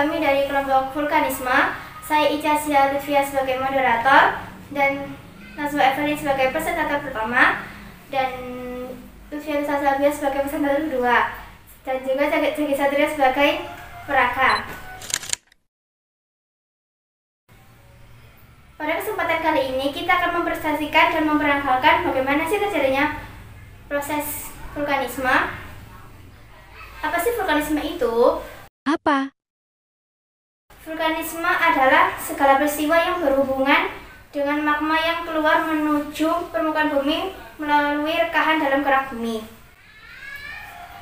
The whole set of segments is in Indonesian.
kami dari kelompok vulkanisme. Saya Ica Sia Lutfia sebagai moderator dan Nazwa Evelyn sebagai presentator pertama dan Lutfia Nusa Sabia sebagai presentator kedua dan juga Jagi Satria sebagai perakam. Pada kesempatan kali ini kita akan mempresentasikan dan memperkenalkan bagaimana sih terjadinya proses vulkanisme. Apa sih vulkanisme itu? Apa? Vulkanisme adalah segala peristiwa yang berhubungan dengan magma yang keluar menuju permukaan bumi melalui rekahan dalam kerak bumi.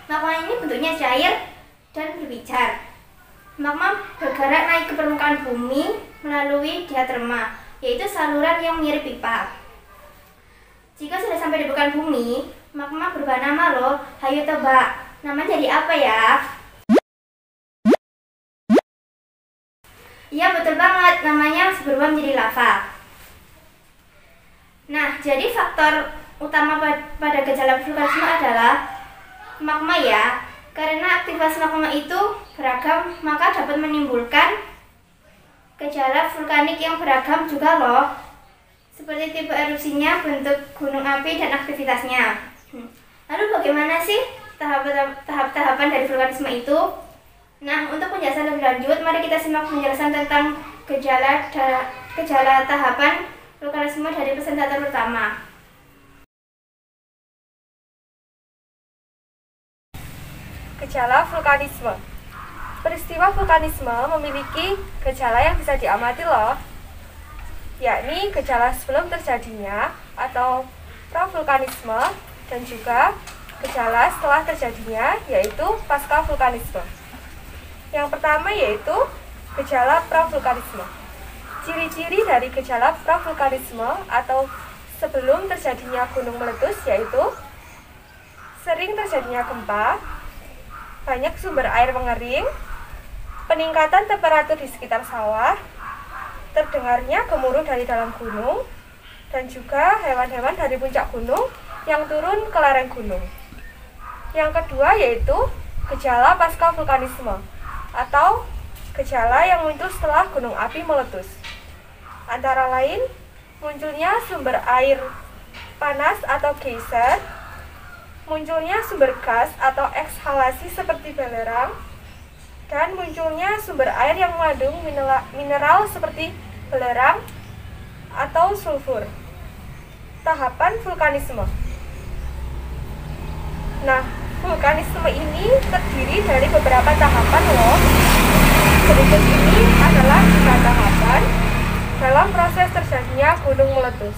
Magma ini bentuknya cair dan berbicar. Magma bergerak naik ke permukaan bumi melalui diaterma, yaitu saluran yang mirip pipa. Jika sudah sampai di permukaan bumi, magma berubah nama loh. Hayo tebak, namanya jadi apa ya? Iya betul banget, namanya berubah menjadi lava. Nah, jadi faktor utama pada gejala vulkanisme adalah magma ya. Karena aktivitas magma itu beragam, maka dapat menimbulkan gejala vulkanik yang beragam juga loh. Seperti tipe erupsinya, bentuk gunung api, dan aktivitasnya. Lalu bagaimana sih tahap-tahapan dari vulkanisme itu? Nah, untuk penjelasan lebih lanjut, mari kita simak penjelasan tentang gejala tahapan vulkanisme dari presentator pertama. Gejala vulkanisme. Peristiwa vulkanisme memiliki gejala yang bisa diamati loh, yakni gejala sebelum terjadinya atau pravulkanisme dan juga gejala setelah terjadinya yaitu pasca vulkanisme. Yang pertama yaitu gejala pravulkanisme. Ciri-ciri dari gejala pravulkanisme atau sebelum terjadinya gunung meletus yaitu sering terjadinya gempa, banyak sumber air mengering, peningkatan temperatur di sekitar sawah, terdengarnya gemuruh dari dalam gunung, dan juga hewan-hewan dari puncak gunung yang turun ke lereng gunung. Yang kedua yaitu gejala pasca vulkanisme atau gejala yang muncul setelah gunung api meletus. Antara lain, munculnya sumber air panas atau geyser, munculnya sumber gas atau ekshalasi seperti belerang, dan munculnya sumber air yang mengandung mineral seperti belerang atau sulfur. Tahapan vulkanisme. Nah, vulkanisme ini terdiri dari beberapa tahapan loh. Berikut ini adalah 3 tahapan dalam proses terjadinya gunung meletus.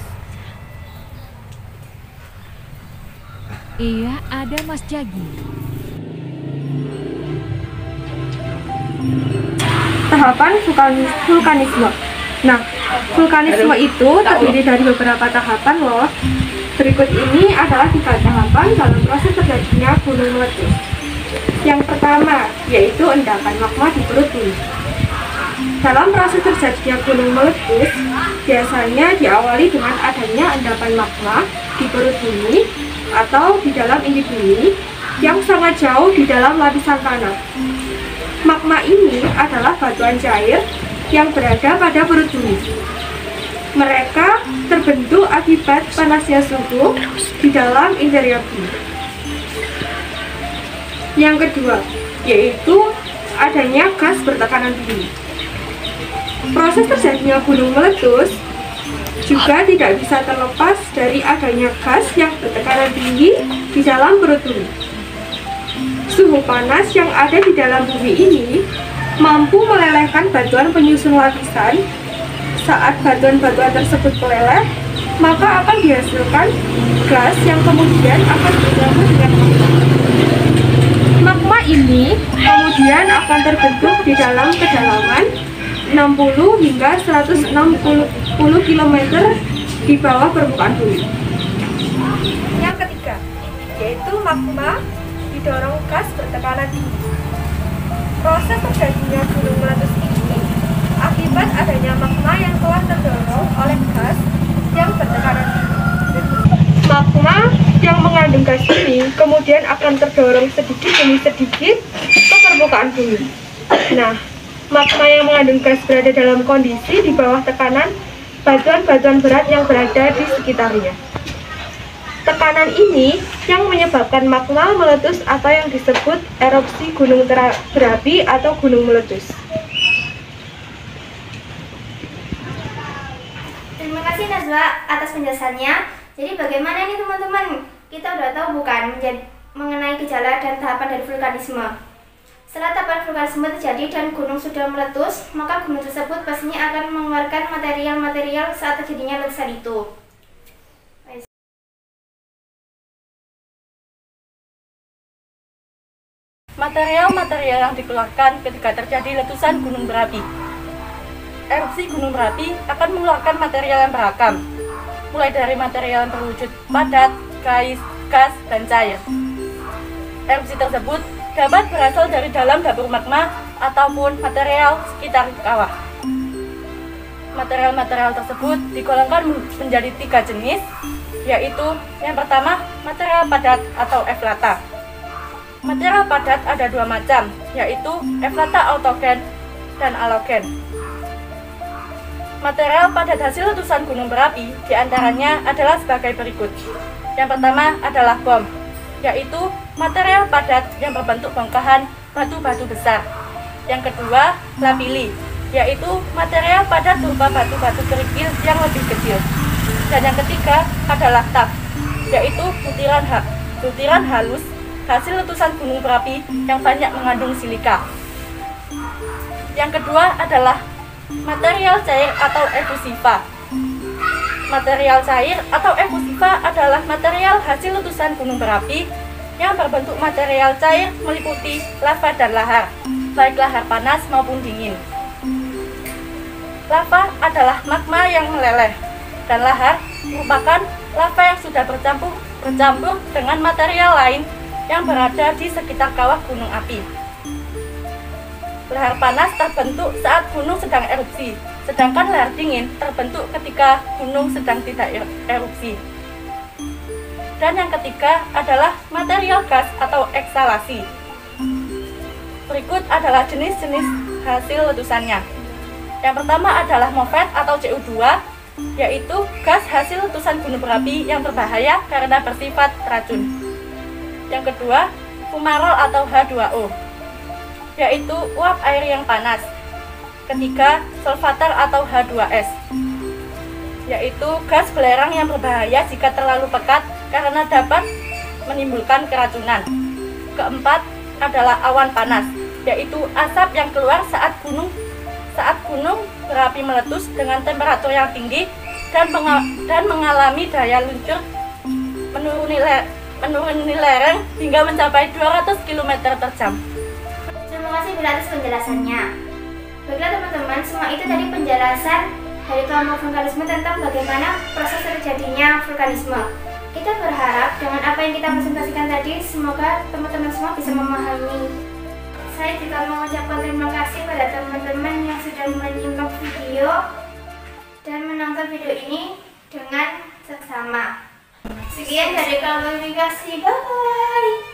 Iya, ada Mas Jagi. Tahapan vulkanisme. Nah, vulkanisme itu terdiri dari beberapa tahapan loh. Berikut ini adalah 3 tahapan dalam proses terjadinya gunung meletus. Yang pertama, yaitu endapan magma di perut bumi. Dalam proses terjadinya gunung meletus, biasanya diawali dengan adanya endapan magma di perut bumi atau di dalam inti bumi yang sangat jauh di dalam lapisan tanah. Magma ini adalah batuan cair yang berada pada perut bumi. Mereka terbentuk akibat panasnya suhu di dalam interior bumi. Yang kedua, yaitu adanya gas bertekanan tinggi. Proses terjadinya gunung meletus juga tidak bisa terlepas dari adanya gas yang bertekanan tinggi di dalam perut bumi. Suhu panas yang ada di dalam bumi ini mampu melelehkan batuan penyusun lapisan. Saat batuan-batuan tersebut meleleh, maka akan dihasilkan gas yang kemudian akan bergabung dengan magma. Magma ini kemudian akan terbentuk di dalam kedalaman 60 hingga 160 km di bawah permukaan bumi. Yang ketiga, yaitu magma didorong gas bertekanan tinggi. Proses terjadinya gunung meletus ini akibat adanya magma yang telah terdorong oleh gas yang bertekanan tinggi. Magma yang mengandung gas ini kemudian akan terdorong sedikit demi sedikit ke permukaan bumi. Nah, magma yang mengandung gas berada dalam kondisi di bawah tekanan batuan-batuan berat yang berada di sekitarnya. Tekanan ini yang menyebabkan magma meletus atau yang disebut erupsi gunung berapi atau gunung meletus. Terima kasih Najwa atas penjelasannya. Jadi bagaimana nih teman-teman? Kita udah tahu bukan mengenai gejala dan tahapan dari vulkanisme. Setelah tahapan vulkanisme terjadi dan gunung sudah meletus, maka gunung tersebut pastinya akan mengeluarkan material-material saat terjadinya letusan itu. Material-material yang dikeluarkan ketika terjadi letusan gunung berapi. Erupsi gunung berapi akan mengeluarkan material yang beragam, mulai dari material yang berwujud padat, kais, gas, dan cair. Erupsi tersebut dapat berasal dari dalam dapur magma ataupun material sekitar kawah. Material-material tersebut digolongkan menjadi 3 jenis, yaitu yang pertama material padat atau eflata. Material padat ada 2 macam, yaitu eflata autogen dan alogen. Material padat hasil letusan gunung berapi diantaranya adalah sebagai berikut. Yang pertama adalah bom, yaitu material padat yang berbentuk bongkahan batu-batu besar. Yang kedua, lapili, yaitu material padat berupa batu-batu kerikil yang lebih kecil. Dan yang ketiga adalah taf, yaitu butiran halus hasil letusan gunung berapi yang banyak mengandung silika. Yang kedua adalah material cair atau efusiva. Material cair atau efusiva adalah material hasil letusan gunung berapi yang berbentuk material cair meliputi lava dan lahar, baik lahar panas maupun dingin. Lava adalah magma yang meleleh, dan lahar merupakan lava yang sudah bercampur dengan material lain yang berada di sekitar kawah gunung api. Lahar panas terbentuk saat gunung sedang erupsi, sedangkan lahar dingin terbentuk ketika gunung sedang tidak erupsi. Dan yang ketiga adalah material gas atau eksalasi. Berikut adalah jenis-jenis hasil letusannya. Yang pertama adalah MOVET atau CO2, yaitu gas hasil letusan gunung berapi yang berbahaya karena bersifat racun. Yang kedua, fumarol atau H2O, yaitu uap air yang panas. Ketiga, solvator atau H2S, yaitu gas belerang yang berbahaya jika terlalu pekat karena dapat menimbulkan keracunan. Keempat adalah awan panas, yaitu asap yang keluar saat gunung berapi meletus dengan temperatur yang tinggi dan mengalami daya luncur menuruni lereng hingga mencapai 200 km per jam. Terima kasih Bila atas penjelasannya. Baiklah teman-teman, semua itu tadi penjelasan dari kelompok vulkanisme tentang bagaimana proses terjadinya vulkanisme. Kita berharap dengan apa yang kita presentasikan tadi, semoga teman-teman semua bisa memahami. Saya juga mengucapkan terima kasih pada teman-teman yang sudah menyimak video dan menonton video ini dengan seksama. Sekian dari klarifikasi, bye!